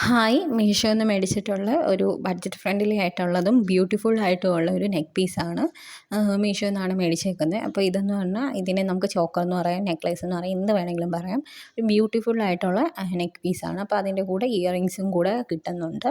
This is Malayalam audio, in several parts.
ഹായ്, മീഷോന്ന് മേടിച്ചിട്ടുള്ള ഒരു ബഡ്ജറ്റ് ഫ്രണ്ട്ലി ആയിട്ടുള്ളതും ബ്യൂട്ടിഫുൾ ആയിട്ടുമുള്ള ഒരു നെക്ക് പീസാണ്. മീഷോന്നാണ് മേടിച്ചേക്കുന്നത്. അപ്പോൾ ഇതെന്ന് പറഞ്ഞാൽ ഇതിനെ നമുക്ക് ചോക്കർ എന്ന് പറയാം, നെക്ലേസ് എന്ന് പറയാം, എന്ത് വേണമെങ്കിലും പറയാം. ഒരു ബ്യൂട്ടിഫുൾ ആയിട്ടുള്ള നെക്ക് പീസാണ്. അപ്പോൾ അതിൻ്റെ കൂടെ ഇയറിങ്സും കൂടെ കിട്ടുന്നുണ്ട്.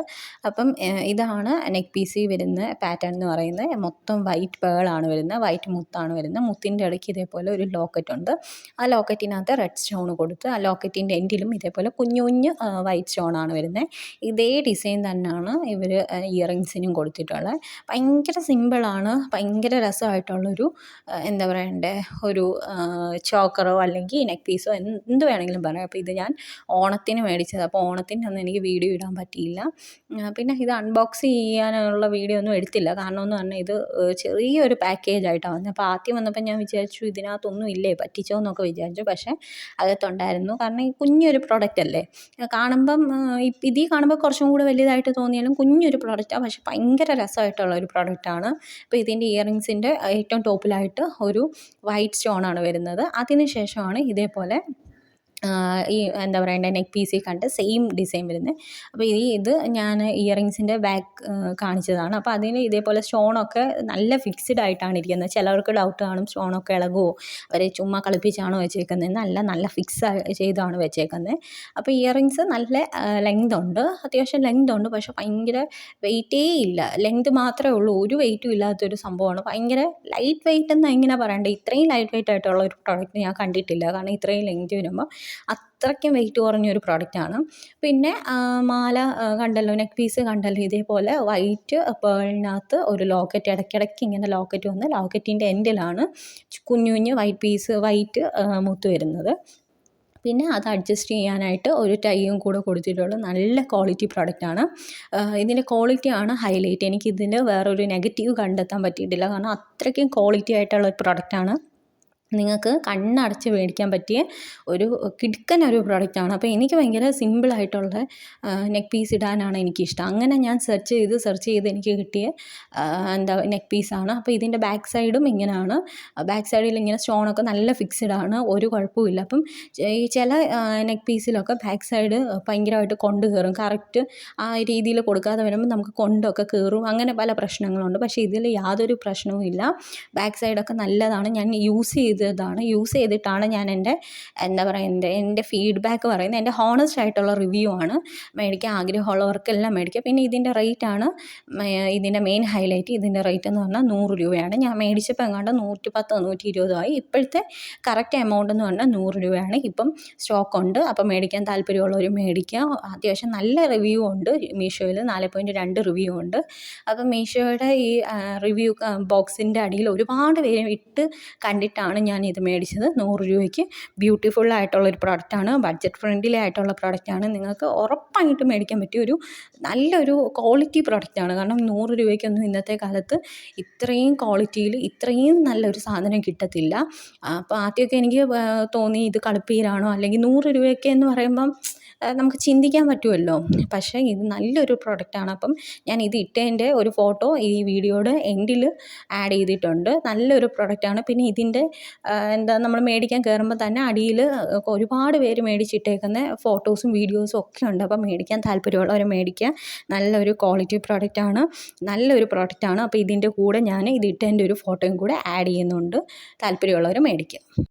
അപ്പം ഇതാണ് നെക്ക് പീസിൽ വരുന്ന പാറ്റേൺ എന്ന് പറയുന്നത്. മൊത്തം വൈറ്റ് പേളാണ് വരുന്നത്, വൈറ്റ് മുത്താണ് വരുന്നത്. മുത്തിൻ്റെ ഇടയ്ക്ക് ഇതേപോലെ ഒരു ലോക്കറ്റ് ഉണ്ട്. ആ ലോക്കറ്റിനകത്ത് റെഡ് സ്റ്റോൺ കൊടുത്ത് ആ ലോക്കറ്റിൻ്റെ എൻഡിലും ഇതേപോലെ കുഞ്ഞു കുഞ്ഞ് വൈറ്റ് സ്റ്റോണാണ് വരുന്നത്. ഇതേ ഡിസൈൻ തന്നെയാണ് ഇവർ ഇയറിങ്സിനും കൊടുത്തിട്ടുള്ളത്. ഭയങ്കര സിമ്പിളാണ്, ഭയങ്കര രസമായിട്ടുള്ളൊരു എന്താ പറയണ്ടേ, ഒരു ചോക്കറോ അല്ലെങ്കിൽ നെക്ക് പീസോ എന്ത് വേണമെങ്കിലും പറയാം. അപ്പോൾ ഇത് ഞാൻ ഓണത്തിന് മേടിച്ചത്. അപ്പോൾ ഓണത്തിൻ്റെ അന്ന് എനിക്ക് വീഡിയോ ഇടാൻ പറ്റിയില്ല. പിന്നെ ഇത് അൺബോക്സ് ചെയ്യാനുള്ള വീഡിയോ ഒന്നും എടുത്തില്ല. കാരണം എന്ന് പറഞ്ഞാൽ ഇത് ചെറിയൊരു പാക്കേജ് ആയിട്ടാണ് വന്നത്. അപ്പോൾ ആദ്യം വന്നപ്പോൾ ഞാൻ വിചാരിച്ചു ഇതിനകത്തൊന്നും ഇല്ലേ, പറ്റിച്ചോ എന്നൊക്കെ വിചാരിച്ചു. പക്ഷേ അകത്തുണ്ടായിരുന്നു. കാരണം ഈ കുഞ്ഞൊരു പ്രൊഡക്റ്റ് അല്ലേ, കാണുമ്പം ഇതിൽ കാണുമ്പോൾ കുറച്ചും കൂടെ വലുതായിട്ട് തോന്നിയാലും കുഞ്ഞൊരു പ്രൊഡക്റ്റാണ്, പക്ഷെ ഭയങ്കര രസമായിട്ടുള്ള ഒരു പ്രൊഡക്റ്റാണ്. അപ്പോൾ ഇതിൻ്റെ ഇയറിങ്സിൻ്റെ ഏറ്റവും ടോപ്പിലായിട്ട് ഒരു വൈറ്റ് സ്റ്റോണാണ് വരുന്നത്. അതിന് ശേഷമാണ് ഇതേപോലെ ഈ എന്താ പറയണ്ടേ, നെക്ക് പീസിൽ കണ്ട് സെയിം ഡിസൈൻ വരുന്നത്. അപ്പോൾ ഇത് ഞാൻ ഇയറിങ്സിൻ്റെ ബാക്ക് കാണിച്ചതാണ്. അപ്പോൾ അതിന് ഇതേപോലെ സ്റ്റോണൊക്കെ നല്ല ഫിക്സ്ഡ് ആയിട്ടാണ് ഇരിക്കുന്നത്. ചിലവർക്ക് ഡൗട്ട് കാണും, സ്റ്റോണൊക്കെ ഇളകുമോ, അവരെ ചുമ്മാ കളിപ്പിച്ചാണോ വെച്ചേക്കുന്നത്. നല്ല ഫിക്സ് ചെയ്താണ് വെച്ചേക്കുന്നത്. അപ്പോൾ ഇയറിങ്സ് നല്ല ലെങ്ത് ഉണ്ട്, അത്യാവശ്യം ലെങ്ത് ഉണ്ട്. പക്ഷെ ഭയങ്കര വെയിറ്റേ ഇല്ല, ലെങ്ത് മാത്രമേ ഉള്ളൂ, ഒരു വെയിറ്റും ഇല്ലാത്തൊരു സംഭവമാണ്. ഭയങ്കര ലൈറ്റ് വെയിറ്റ് എന്ന് എങ്ങനെ പറയണ്ടേ, ഇത്രയും ലൈറ്റ് വെയിറ്റ് ആയിട്ടുള്ള ഒരു പ്രോഡക്റ്റ് ഞാൻ കണ്ടിട്ടില്ല. കാരണം ഇത്രയും ലെങ്ത് വരുമ്പോൾ അത്രയ്ക്കും വെയിറ്റ് കുറഞ്ഞൊരു പ്രോഡക്റ്റാണ്. പിന്നെ മാല കണ്ടല്ലോ, നെക്ക് പീസ് കണ്ടല്ലോ, ഇതേപോലെ വൈറ്റ് പേളിനകത്ത് ഒരു ലോക്കറ്റ്, ഇടയ്ക്കിടയ്ക്ക് ഇങ്ങനെ ലോക്കറ്റ് വന്ന് ലോക്കറ്റിൻ്റെ എൻഡിലാണ് കുഞ്ഞു കുഞ്ഞ് വൈറ്റ് മുത്ത് വരുന്നത്. പിന്നെ അത് അഡ്ജസ്റ്റ് ചെയ്യാനായിട്ട് ഒരു ടൈയും കൂടെ കൊടുത്തിട്ടുള്ള നല്ല ക്വാളിറ്റി പ്രൊഡക്റ്റാണ്. ഇതിൻ്റെ ക്വാളിറ്റിയാണ് ഹൈലൈറ്റ്. എനിക്കിതിൽ വേറൊരു നെഗറ്റീവ് കണ്ടെത്താൻ പറ്റിയിട്ടില്ല. കാരണം അത്രയ്ക്കും ക്വാളിറ്റി ആയിട്ടുള്ള ഒരു പ്രൊഡക്റ്റാണ്. നിങ്ങൾക്ക് കണ്ണടച്ച് മേടിക്കാൻ പറ്റിയ ഒരു കിടുക്കനൊരു പ്രൊഡക്റ്റാണ്. അപ്പോൾ എനിക്ക് ഭയങ്കര സിമ്പിളായിട്ടുള്ള നെക്ക് പീസ് ഇടാനാണ് എനിക്കിഷ്ടം. അങ്ങനെ ഞാൻ സെർച്ച് ചെയ്ത് എനിക്ക് കിട്ടിയ നെക്ക് പീസാണ്. അപ്പോൾ ഇതിൻ്റെ ബാക്ക് സൈഡും ഇങ്ങനെയാണ്. ബാക്ക് സൈഡിൽ ഇങ്ങനെ സ്റ്റോണൊക്കെ നല്ല ഫിക്സ്ഡ് ആണ്, ഒരു കുഴപ്പമില്ല. അപ്പം ഈ ചില നെക്ക് പീസിലൊക്കെ ബാക്ക് സൈഡ് ഭയങ്കരമായിട്ട് കൊണ്ട് കയറും. കറക്റ്റ് ആ രീതിയിൽ കൊടുക്കാതെ വരുമ്പോൾ നമുക്ക് കൊണ്ടൊക്കെ കയറും, അങ്ങനെ പല പ്രശ്നങ്ങളുണ്ട്. പക്ഷേ ഇതിൽ യാതൊരു പ്രശ്നവും ഇല്ല. ബാക്ക് സൈഡൊക്കെ നല്ലതാണ്. ഞാൻ യൂസ് ചെയ്തിട്ടാണ് ഞാൻ എൻ്റെ ഫീഡ്ബാക്ക് പറയുന്നത്. എൻ്റെ ഹോണസ്റ്റ് ആയിട്ടുള്ള റിവ്യൂ ആണ്. മേടിക്കാൻ ആഗ്രഹമുള്ളവർക്കെല്ലാം മേടിക്കുക. പിന്നെ ഇതിൻ്റെ റേറ്റാണ് ഇതിൻ്റെ മെയിൻ ഹൈലൈറ്റ്. ഇതിൻ്റെ റേറ്റ് എന്ന് പറഞ്ഞാൽ 100 രൂപയാണ്. ഞാൻ മേടിച്ചപ്പോൾ എങ്ങാണ്ട് 110 120 ആയി. ഇപ്പോഴത്തെ കറക്റ്റ് എമൗണ്ട് എന്ന് പറഞ്ഞാൽ 100 രൂപയാണ്. ഇപ്പം സ്റ്റോക്കുണ്ട്. അപ്പം മേടിക്കാൻ താല്പര്യമുള്ളവർ മേടിക്കുക. അത്യാവശ്യം നല്ല റിവ്യൂ ഉണ്ട് മീഷോയിൽ, 4.2 റിവ്യൂ ഉണ്ട്. അപ്പം മീഷോയുടെ ഈ റിവ്യൂ ബോക്സിൻ്റെ അടിയിൽ ഒരുപാട് പേര് ഇട്ട് കണ്ടിട്ടാണ് ഞാൻ ഇത് മേടിച്ചത്. 100 രൂപയ്ക്ക് ബ്യൂട്ടിഫുൾ ആയിട്ടുള്ളൊരു പ്രൊഡക്റ്റാണ്, ബഡ്ജറ്റ് ഫ്രണ്ട്ലി ആയിട്ടുള്ള പ്രൊഡക്റ്റാണ്. നിങ്ങൾക്ക് ഉറപ്പായിട്ടും മേടിക്കാൻ പറ്റിയ ഒരു നല്ലൊരു ക്വാളിറ്റി പ്രൊഡക്റ്റാണ്. കാരണം 100 രൂപയ്ക്കൊന്നും ഇന്നത്തെ കാലത്ത് ഇത്രയും ക്വാളിറ്റിയിൽ ഇത്രയും നല്ലൊരു സാധനം കിട്ടത്തില്ല. അപ്പോൾ ആദ്യമൊക്കെ എനിക്ക് തോന്നി ഇത് കളിപ്പീരാണോ, അല്ലെങ്കിൽ 100 രൂപയ്ക്ക് എന്ന് പറയുമ്പം നമുക്ക് ചിന്തിക്കാൻ പറ്റുമല്ലോ. പക്ഷേ ഇത് നല്ലൊരു പ്രൊഡക്റ്റാണ്. അപ്പം ഞാൻ ഇത് ഇട്ടതിൻ്റെ ഒരു ഫോട്ടോ ഈ വീഡിയോയുടെ എൻഡിൽ ആഡ് ചെയ്തിട്ടുണ്ട്. നല്ലൊരു പ്രൊഡക്റ്റാണ്. പിന്നെ ഇതിൻ്റെ നമ്മൾ മേടിക്കാൻ കയറുമ്പോൾ തന്നെ അടിയിൽ ഒരുപാട് പേര് മേടിച്ചിട്ടേക്കുന്ന ഫോട്ടോസും വീഡിയോസും ഒക്കെ ഉണ്ട്. അപ്പം മേടിക്കാൻ താല്പര്യമുള്ളവർ മേടിക്കുക. നല്ലൊരു ക്വാളിറ്റി പ്രൊഡക്റ്റാണ്, നല്ലൊരു പ്രൊഡക്റ്റാണ്. അപ്പോൾ ഇതിൻ്റെ കൂടെ ഞാൻ ഇത് ഇട്ടതിൻ്റെ ഒരു ഫോട്ടോയും കൂടെ ആഡ് ചെയ്യുന്നുണ്ട്. താല്പര്യമുള്ളവർ മേടിക്കുക.